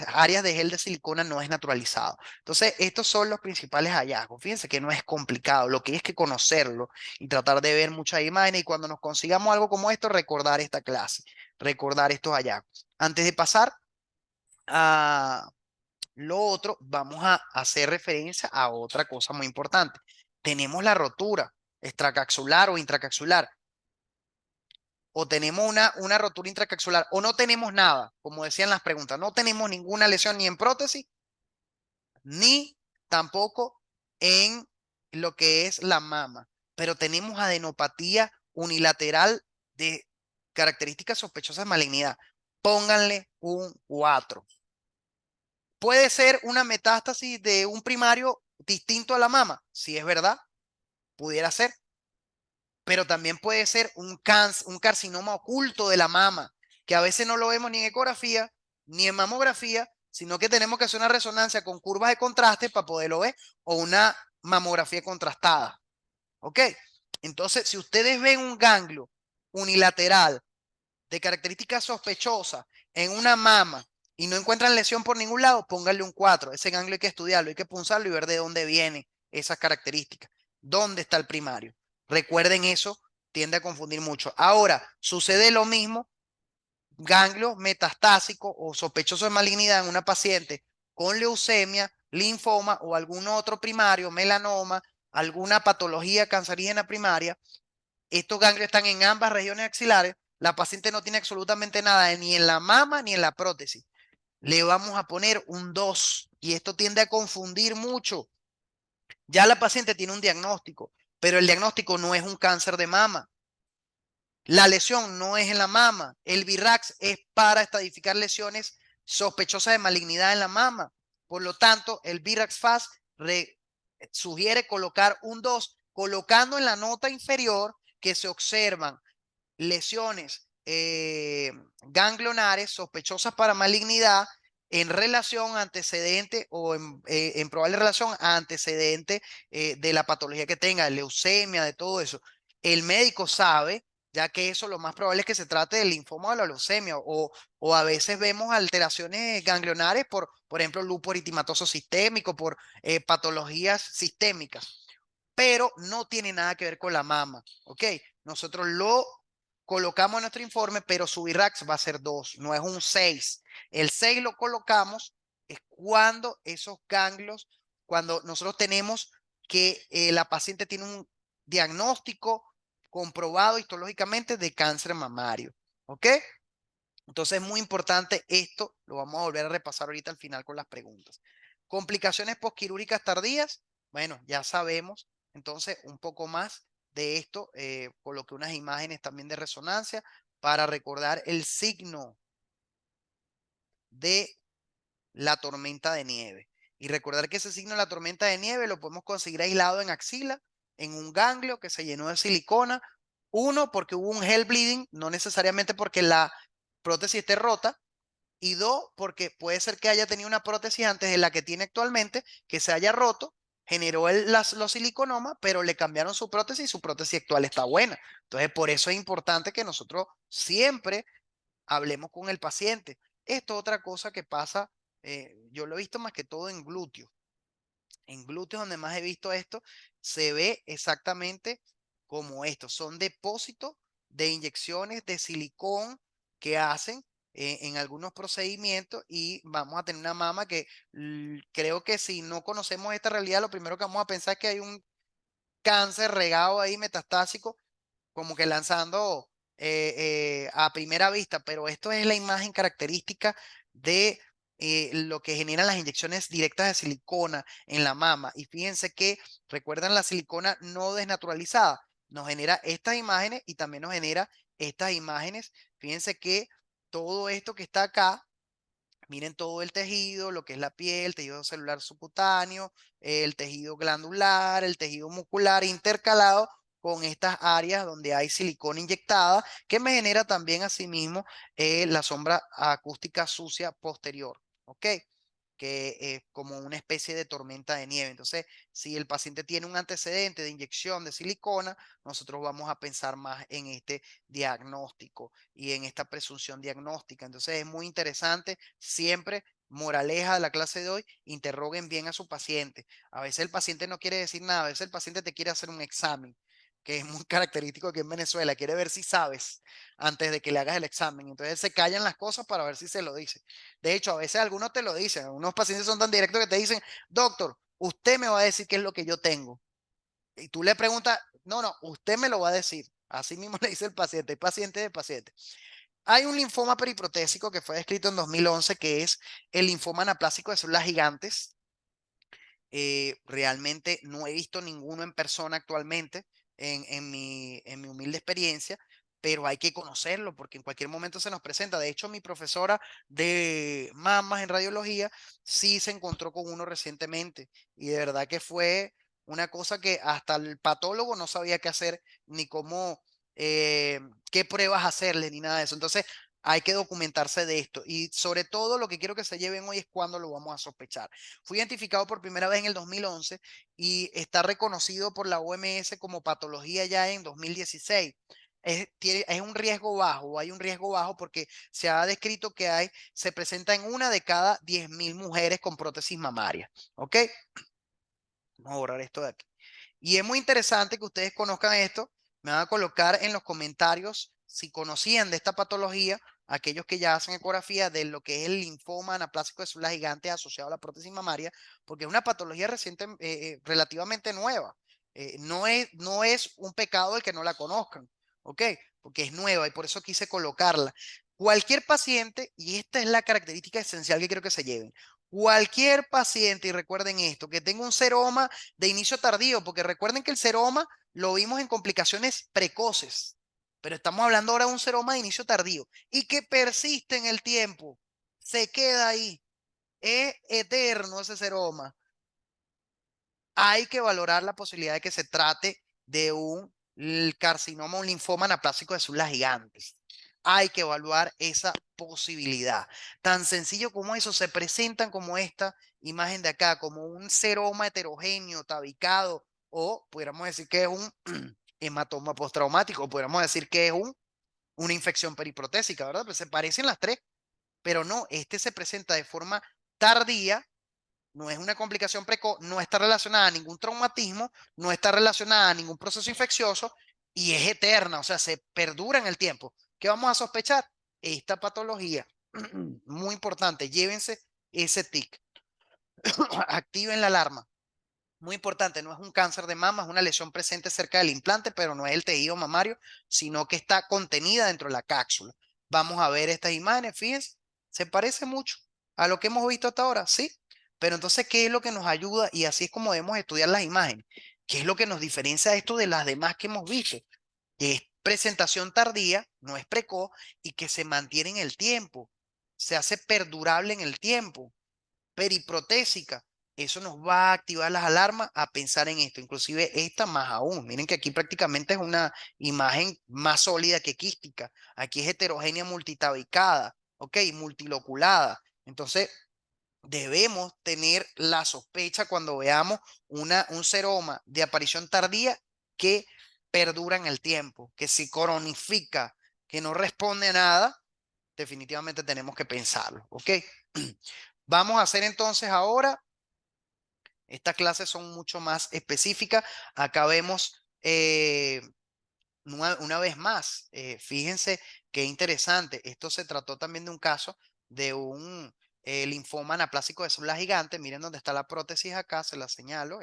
áreas de gel de silicona no es naturalizado. Entonces, estos son los principales hallazgos. Fíjense que no es complicado, lo que es que conocerlo y tratar de ver muchas imágenes y cuando nos consigamos algo como esto, recordar esta clase, recordar estos hallazgos. Antes de pasar a lo otro, vamos a hacer referencia a otra cosa muy importante. Tenemos la rotura extracapsular o intracapsular, o tenemos una rotura intracapsular, o no tenemos nada, como decían las preguntas, no tenemos ninguna lesión ni en prótesis, ni tampoco en lo que es la mama, pero tenemos adenopatía unilateral de características sospechosas de malignidad. Pónganle un 4. Puede ser una metástasis de un primario distinto a la mama, si es verdad, pudiera ser, pero también puede ser un cáncer, un carcinoma oculto de la mama, que a veces no lo vemos ni en ecografía ni en mamografía, sino que tenemos que hacer una resonancia con curvas de contraste para poderlo ver, o una mamografía contrastada. ¿Ok? Entonces, si ustedes ven un ganglio unilateral de características sospechosas en una mama y no encuentran lesión por ningún lado, pónganle un 4. Ese ganglio hay que estudiarlo, hay que punzarlo y ver de dónde vienen esas características. ¿Dónde está el primario? Recuerden eso, tiende a confundir mucho. Ahora, sucede lo mismo, ganglio metastásico o sospechoso de malignidad en una paciente con leucemia, linfoma o algún otro primario, melanoma, alguna patología cancerígena primaria. Estos ganglios están en ambas regiones axilares. La paciente no tiene absolutamente nada ni en la mama ni en la prótesis. Le vamos a poner un 2 y esto tiende a confundir mucho. Ya la paciente tiene un diagnóstico, pero el diagnóstico no es un cáncer de mama. La lesión no es en la mama. El VIRAX es para estadificar lesiones sospechosas de malignidad en la mama. Por lo tanto, el VIRAX-FAS sugiere colocar un 2, colocando en la nota inferior que se observan lesiones ganglionares sospechosas para malignidad en relación antecedente o en probable relación a antecedente de la patología que tenga, leucemia, de todo eso. El médico sabe, ya que eso lo más probable es que se trate del linfoma o la leucemia, o a veces vemos alteraciones ganglionares por ejemplo, lupus eritematoso sistémico, por patologías sistémicas, pero no tiene nada que ver con la mama, ¿ok? Nosotros lo colocamos en nuestro informe, pero su VIRAX va a ser 2, no es un 6. El 6 lo colocamos es cuando esos ganglios, cuando nosotros tenemos que la paciente tiene un diagnóstico comprobado histológicamente de cáncer mamario, ¿ok? Entonces es muy importante esto, lo vamos a volver a repasar ahorita al final con las preguntas. Complicaciones posquirúrgicas tardías, bueno, ya sabemos, entonces un poco más de esto, coloqué unas imágenes también de resonancia para recordar el signo de la tormenta de nieve. Y recordar que ese signo de la tormenta de nieve lo podemos conseguir aislado en axila, en un ganglio que se llenó de silicona. Uno, porque hubo un gel bleeding, no necesariamente porque la prótesis esté rota, y dos, porque puede ser que haya tenido una prótesis antes de la que tiene actualmente, que se haya roto, generó los siliconomas, pero le cambiaron su prótesis y su prótesis actual está buena. Entonces, por eso es importante que nosotros siempre hablemos con el paciente. Esto es otra cosa que pasa, yo lo he visto más que todo en glúteos. En glúteos, donde más he visto esto, se ve exactamente como esto. Son depósitos de inyecciones de silicón que hacen en algunos procedimientos y vamos a tener una mama que creo que si no conocemos esta realidad, lo primero que vamos a pensar es que hay un cáncer regado ahí metastásico, como que lanzando a primera vista, pero esto es la imagen característica de lo que generan las inyecciones directas de silicona en la mama. Y fíjense que, recuerdan, la silicona no desnaturalizada, nos genera estas imágenes y también nos genera estas imágenes. Fíjense que todo esto que está acá, miren todo el tejido, lo que es la piel, tejido celular subcutáneo, el tejido glandular, el tejido muscular intercalado con estas áreas donde hay silicona inyectada, que me genera también asimismo la sombra acústica sucia posterior. ¿Ok? que es como una especie de tormenta de nieve. Entonces, si el paciente tiene un antecedente de inyección de silicona, nosotros vamos a pensar más en este diagnóstico y en esta presunción diagnóstica. Entonces, es muy interesante siempre. Moraleja de la clase de hoy, interroguen bien a su paciente. A veces el paciente no quiere decir nada, a veces el paciente te quiere hacer un examen, que es muy característico aquí en Venezuela, quiere ver si sabes antes de que le hagas el examen. Entonces se callan las cosas para ver si se lo dice. De hecho, a veces algunos te lo dicen, algunos pacientes son tan directos que te dicen, doctor, usted me va a decir qué es lo que yo tengo. Y tú le preguntas, no, no, usted me lo va a decir. Así mismo le dice el paciente, hay paciente de paciente. Hay un linfoma periprotésico que fue descrito en 2011, que es el linfoma anaplásico de células gigantes. Realmente no he visto ninguno en persona actualmente en mi humilde experiencia, pero hay que conocerlo porque en cualquier momento se nos presenta. De hecho, mi profesora de mamas en radiología sí se encontró con uno recientemente y de verdad que fue una cosa que hasta el patólogo no sabía qué hacer ni cómo, eh, qué pruebas hacerle ni nada de eso. Entonces, hay que documentarse de esto y sobre todo lo que quiero que se lleven hoy es cuándo lo vamos a sospechar. Fue identificado por primera vez en el 2011 y está reconocido por la OMS como patología ya en 2016. Es un riesgo bajo, hay un riesgo bajo porque se ha descrito que se presenta en una de cada 10.000 mujeres con prótesis mamaria. ¿Ok? Vamos a borrar esto de aquí. Y es muy interesante que ustedes conozcan esto. Me van a colocar en los comentarios si conocían de esta patología, aquellos que ya hacen ecografía de lo que es el linfoma anaplásico de células gigantes asociado a la prótesis mamaria, porque es una patología reciente, relativamente nueva. No es un pecado el que no la conozcan, ¿ok? Porque es nueva y por eso quise colocarla. Cualquier paciente, y esta es la característica esencial que quiero que se lleven, cualquier paciente, y recuerden esto, que tenga un seroma de inicio tardío, porque recuerden que el seroma lo vimos en complicaciones precoces, pero estamos hablando ahora de un seroma de inicio tardío y que persiste en el tiempo, se queda ahí, es eterno ese seroma. Hay que valorar la posibilidad de que se trate de un carcinoma, un linfoma anaplásico de células gigantes. Hay que evaluar esa posibilidad. Tan sencillo como eso, se presentan como esta imagen de acá, como un seroma heterogéneo, tabicado, o pudiéramos decir que es un hematoma postraumático, o pudiéramos decir que es una infección periprotésica, ¿verdad? Pues se parecen las tres, pero no, este se presenta de forma tardía, no es una complicación precoz, no está relacionada a ningún traumatismo, no está relacionada a ningún proceso infeccioso y es eterna, o sea, se perdura en el tiempo. ¿Qué vamos a sospechar? Esta patología. Muy importante, llévense ese tic. Activen la alarma. Muy importante, no es un cáncer de mama, es una lesión presente cerca del implante, pero no es el tejido mamario, sino que está contenida dentro de la cápsula. Vamos a ver estas imágenes, fíjense, se parece mucho a lo que hemos visto hasta ahora, sí, pero entonces, ¿qué es lo que nos ayuda? Y así es como debemos estudiar las imágenes. ¿Qué es lo que nos diferencia esto de las demás que hemos visto? Que es presentación tardía, no es precoz y que se mantiene en el tiempo, se hace perdurable en el tiempo, periprotésica. Eso nos va a activar las alarmas a pensar en esto, inclusive esta más aún. Miren que aquí prácticamente es una imagen más sólida que quística. Aquí es heterogénea multitabicada, ¿ok? Multiloculada. Entonces, debemos tener la sospecha cuando veamos un seroma de aparición tardía que perdura en el tiempo, que se cronifica, que no responde a nada, definitivamente tenemos que pensarlo, ¿ok? Vamos a hacer entonces ahora, estas clases son mucho más específicas. Acá vemos una vez más, fíjense qué interesante. Esto se trató también de un caso de un linfoma anaplásico de células gigantes. Miren dónde está la prótesis acá, se la señalo.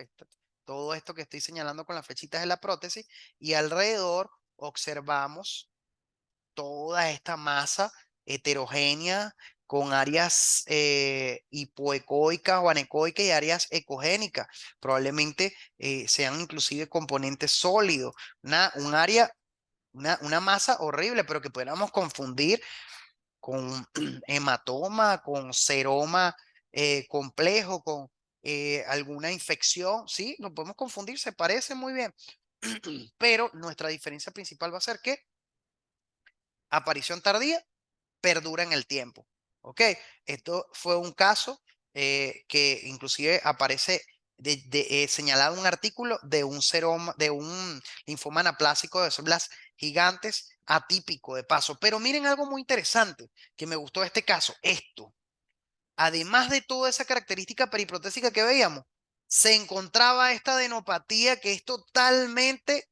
Todo esto que estoy señalando con las flechitas es la prótesis y alrededor observamos toda esta masa heterogénea con áreas hipoecoicas o anecoicas y áreas ecogénicas. Probablemente sean inclusive componentes sólidos. Un área, una masa horrible, pero que pudiéramos confundir con hematoma, con seroma complejo, con alguna infección. Sí, lo podemos confundir, se parece muy bien. Pero nuestra diferencia principal va a ser que aparición tardía perdura en el tiempo. ¿Ok? Esto fue un caso que inclusive aparece señalado un artículo de un seroma, de un linfoma anaplásico de células gigantes atípico de paso. Pero miren algo muy interesante que me gustó de este caso, esto. Además de toda esa característica periprotésica que veíamos, se encontraba esta adenopatía que es totalmente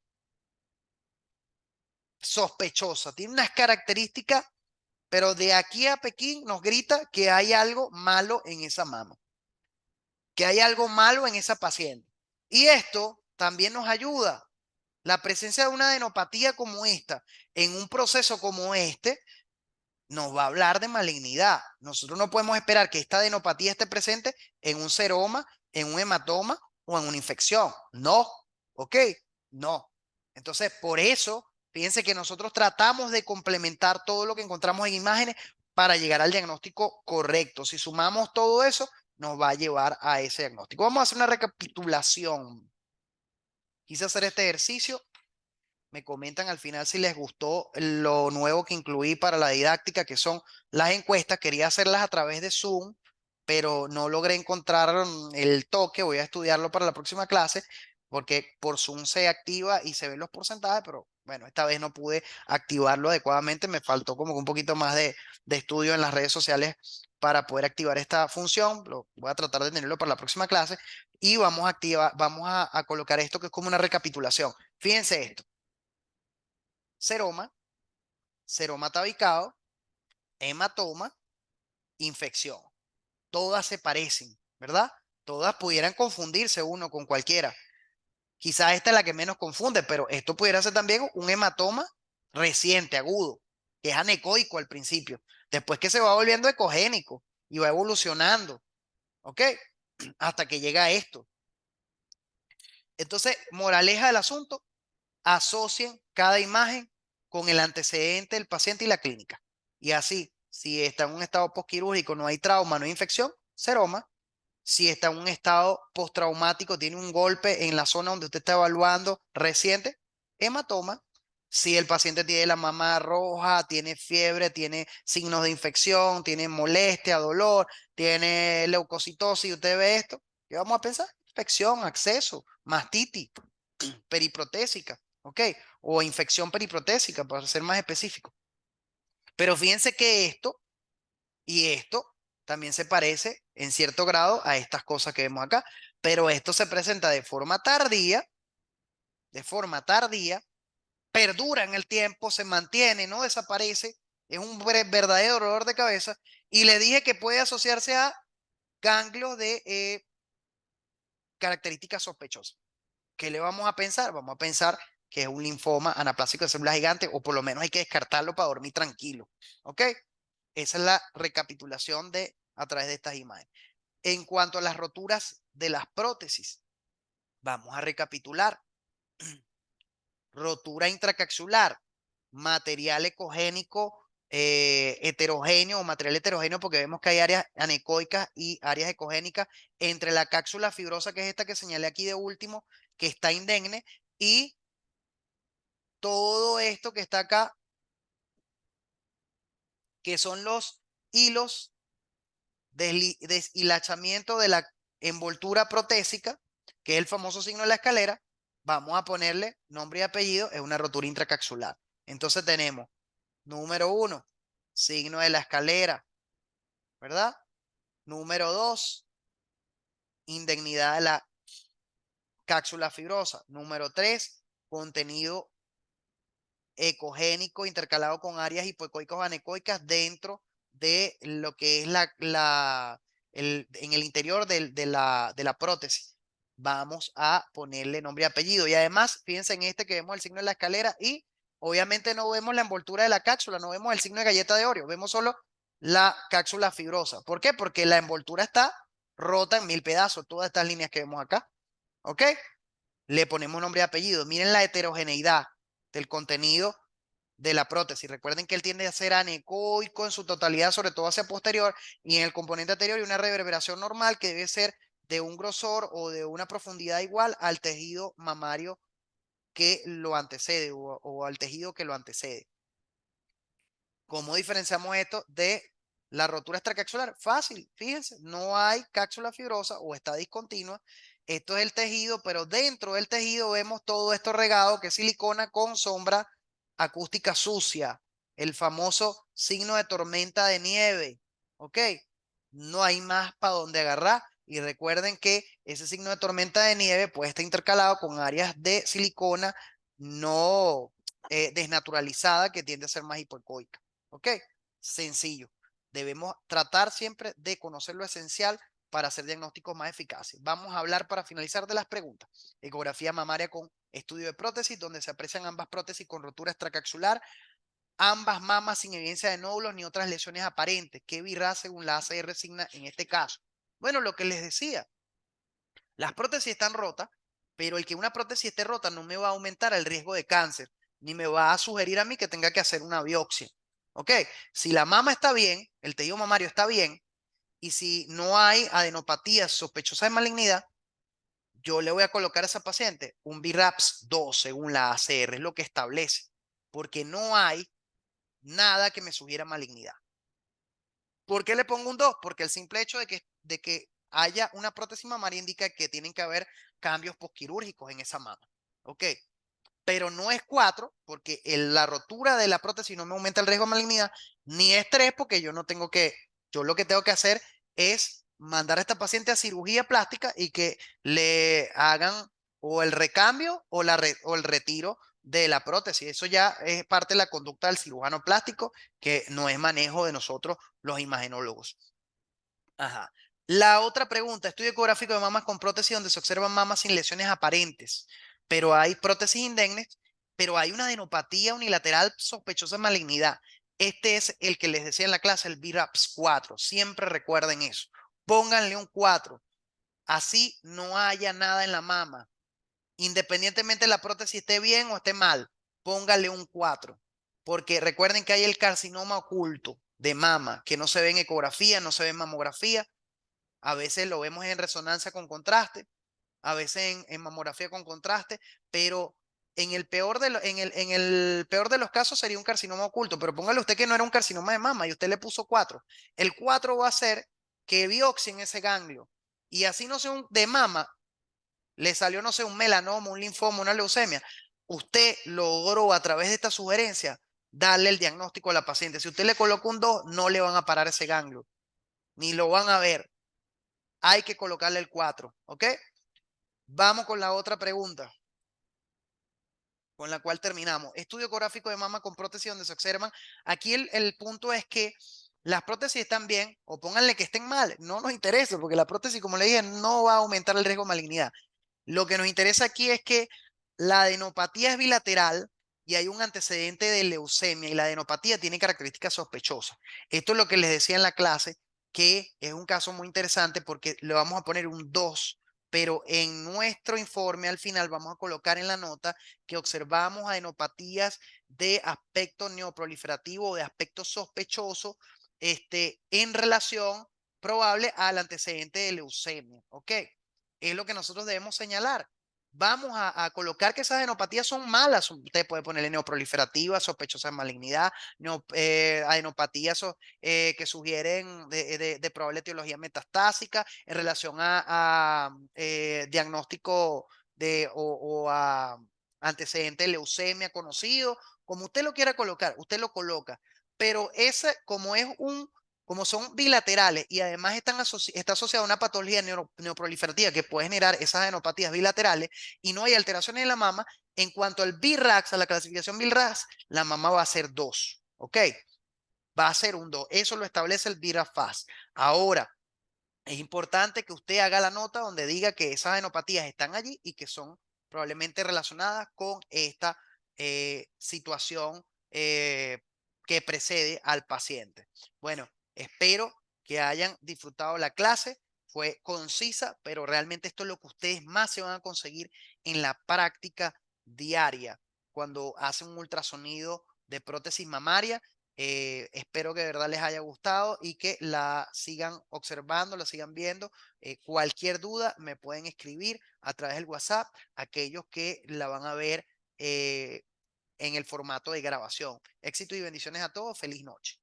sospechosa. Tiene unas características, pero de aquí a Pekín nos grita que hay algo malo en esa mama, que hay algo malo en esa paciente. Y esto también nos ayuda. La presencia de una adenopatía como esta en un proceso como este nos va a hablar de malignidad. Nosotros no podemos esperar que esta adenopatía esté presente en un seroma, en un hematoma o en una infección. No, ¿ok? No. Entonces, por eso, fíjense que nosotros tratamos de complementar todo lo que encontramos en imágenes para llegar al diagnóstico correcto. Si sumamos todo eso, nos va a llevar a ese diagnóstico. Vamos a hacer una recapitulación. Quise hacer este ejercicio. Me comentan al final si les gustó lo nuevo que incluí para la didáctica, que son las encuestas. Quería hacerlas a través de Zoom, pero no logré encontrar el toque. Voy a estudiarlo para la próxima clase, porque por Zoom se activa y se ven los porcentajes, pero bueno, esta vez no pude activarlo adecuadamente. Me faltó como que un poquito más de estudio en las redes sociales para poder activar esta función. Lo, voy a tratar de tenerlo para la próxima clase y vamos a activar, vamos a colocar esto que es como una recapitulación. Fíjense esto. Seroma, seroma tabicado, hematoma, infección. Todas se parecen, ¿verdad? Todas pudieran confundirse uno con cualquiera. Quizás esta es la que menos confunde, pero esto pudiera ser también un hematoma reciente, agudo, que es anecoico al principio. Después que se va volviendo ecogénico y va evolucionando, ¿ok? Hasta que llega a esto. Entonces, moraleja del asunto, asocien cada imagen con el antecedente del paciente y la clínica. Y así, si está en un estado postquirúrgico, no hay trauma, no hay infección, seroma. Si está en un estado postraumático, tiene un golpe en la zona donde usted está evaluando reciente, hematoma. Si el paciente tiene la mama roja, tiene fiebre, tiene signos de infección, tiene molestia, dolor, tiene leucocitosis, y usted ve esto, ¿qué vamos a pensar? Infección, acceso, mastitis periprotésica, ¿ok? O infección periprotésica, para ser más específico. Pero fíjense que esto y esto también se parece en cierto grado a estas cosas que vemos acá, pero esto se presenta de forma tardía, perdura en el tiempo, se mantiene, no desaparece, es un verdadero dolor de cabeza y le dije que puede asociarse a ganglios de características sospechosas. ¿Qué le vamos a pensar? Vamos a pensar que es un linfoma anaplásico de células gigantes, o por lo menos hay que descartarlo para dormir tranquilo. ¿Ok? Esa es la recapitulación de a través de estas imágenes. En cuanto a las roturas de las prótesis, vamos a recapitular. Rotura intracapsular, material ecogénico heterogéneo o material heterogéneo, porque vemos que hay áreas anecoicas y áreas ecogénicas entre la cápsula fibrosa, que es esta que señalé aquí de último, que está indemne, y todo esto que está acá, que son los hilos de deshilachamiento de la envoltura protésica, que es el famoso signo de la escalera. Vamos a ponerle nombre y apellido, es una rotura intracapsular. Entonces tenemos, número 1, signo de la escalera, ¿verdad? Número 2, indignidad de la cápsula fibrosa. Número 3, contenido ecogénico intercalado con áreas hipoecoicas o anecoicas dentro de lo que es en el interior de la prótesis. Vamos a ponerle nombre y apellido. Y además, fíjense en este que vemos el signo de la escalera y obviamente no vemos la envoltura de la cápsula, no vemos el signo de galleta de Oreo, vemos solo la cápsula fibrosa. ¿Por qué? Porque la envoltura está rota en 1000 pedazos, todas estas líneas que vemos acá. ¿Ok? Le ponemos nombre y apellido. Miren la heterogeneidad del contenido de la prótesis. Recuerden que él tiende a ser anecoico en su totalidad, sobre todo hacia posterior, y en el componente anterior hay una reverberación normal que debe ser de un grosor o de una profundidad igual al tejido mamario que lo antecede o al tejido que lo antecede. ¿Cómo diferenciamos esto de La rotura extracapsular, fácil, fíjense, no hay cápsula fibrosa o está discontinua. Esto es el tejido, pero dentro del tejido vemos todo esto regado, que es silicona con sombra acústica sucia, el famoso signo de tormenta de nieve, ¿ok? No hay más para donde agarrar. Y recuerden que ese signo de tormenta de nieve puede estar intercalado con áreas de silicona no desnaturalizada que tiende a ser más hipoecoica, ¿ok? Sencillo. Debemos tratar siempre de conocer lo esencial para hacer diagnósticos más eficaces. Vamos a hablar para finalizar de las preguntas. Ecografía mamaria con estudio de prótesis, donde se aprecian ambas prótesis con rotura extracapsular, ambas mamas sin evidencia de nódulos ni otras lesiones aparentes. ¿Qué virá según la ACR signa en este caso? Bueno, lo que les decía, las prótesis están rotas, pero el que una prótesis esté rota no me va a aumentar el riesgo de cáncer, ni me va a sugerir a mí que tenga que hacer una biopsia. ¿Ok? Si la mama está bien, el tejido mamario está bien, y si no hay adenopatía sospechosa de malignidad, yo le voy a colocar a esa paciente un BRAPS 2 según la ACR, es lo que establece, porque no hay nada que me sugiera malignidad. ¿Por qué le pongo un 2? Porque el simple hecho de que haya una prótesis mamaria indica que tienen que haber cambios posquirúrgicos en esa mama. ¿Ok? Pero no es 4 porque la rotura de la prótesis no me aumenta el riesgo de malignidad, ni es 3 porque yo lo que tengo que hacer es mandar a esta paciente a cirugía plástica y que le hagan o el recambio o el retiro de la prótesis. Eso ya es parte de la conducta del cirujano plástico, que no es manejo de nosotros los imagenólogos. Ajá. La otra pregunta, estudio ecográfico de mamas con prótesis donde se observan mamas sin lesiones aparentes, pero hay prótesis indemnes, pero hay una adenopatía unilateral sospechosa de malignidad. Este es el que les decía en la clase, el BRAPS 4. Siempre recuerden eso. Pónganle un 4. Así no haya nada en la mama. Independientemente de la prótesis esté bien o esté mal, pónganle un 4. Porque recuerden que hay el carcinoma oculto de mama, que no se ve en ecografía, no se ve en mamografía. A veces lo vemos en resonancia con contraste, a veces en mamografía con contraste, pero en el peor de los casos sería un carcinoma oculto, pero póngale usted que no era un carcinoma de mama y usted le puso 4. El 4 va a ser que biopsien ese ganglio y así no sea un de mama, le salió, no sé, un melanoma, un linfoma, una leucemia. Usted logró a través de esta sugerencia darle el diagnóstico a la paciente. Si usted le coloca un 2, no le van a parar ese ganglio, ni lo van a ver. Hay que colocarle el 4, ¿ok? Vamos con la otra pregunta, con la cual terminamos. Estudio ecográfico de mama con prótesis donde se observan. Aquí el punto es que las prótesis están bien, o pónganle que estén mal, no nos interesa, porque la prótesis, como le dije, no va a aumentar el riesgo de malignidad. Lo que nos interesa aquí es que la adenopatía es bilateral y hay un antecedente de leucemia y la adenopatía tiene características sospechosas. Esto es lo que les decía en la clase, que es un caso muy interesante porque le vamos a poner un 2, pero en nuestro informe al final vamos a colocar en la nota que observamos adenopatías de aspecto neoproliferativo o de aspecto sospechoso en relación probable al antecedente de leucemia. ¿Ok? Es lo que nosotros debemos señalar. Vamos a colocar que esas adenopatías son malas. Usted puede ponerle neoproliferativa, sospechosa de malignidad, adenopatías que sugieren de probable etiología metastásica en relación a diagnóstico o a antecedente de leucemia conocido. Como usted lo quiera colocar, usted lo coloca. Pero ese, como son bilaterales y además está asociada a una patología neoproliferativa que puede generar esas adenopatías bilaterales y no hay alteraciones en la mama, en cuanto al BRAX, a la clasificación BRAX, la mama va a ser 2, ¿ok? Va a ser un 2. Eso lo establece el BRAF-FAS. Ahora, es importante que usted haga la nota donde diga que esas adenopatías están allí y que son probablemente relacionadas con esta situación que precede al paciente. Bueno, espero que hayan disfrutado la clase. Fue concisa, pero realmente esto es lo que ustedes más se van a conseguir en la práctica diaria cuando hacen un ultrasonido de prótesis mamaria. Espero que de verdad les haya gustado y que la sigan observando, la sigan viendo. Cualquier duda me pueden escribir a través del WhatsApp, aquellos que la van a ver en el formato de grabación. Éxito y bendiciones a todos. Feliz noche.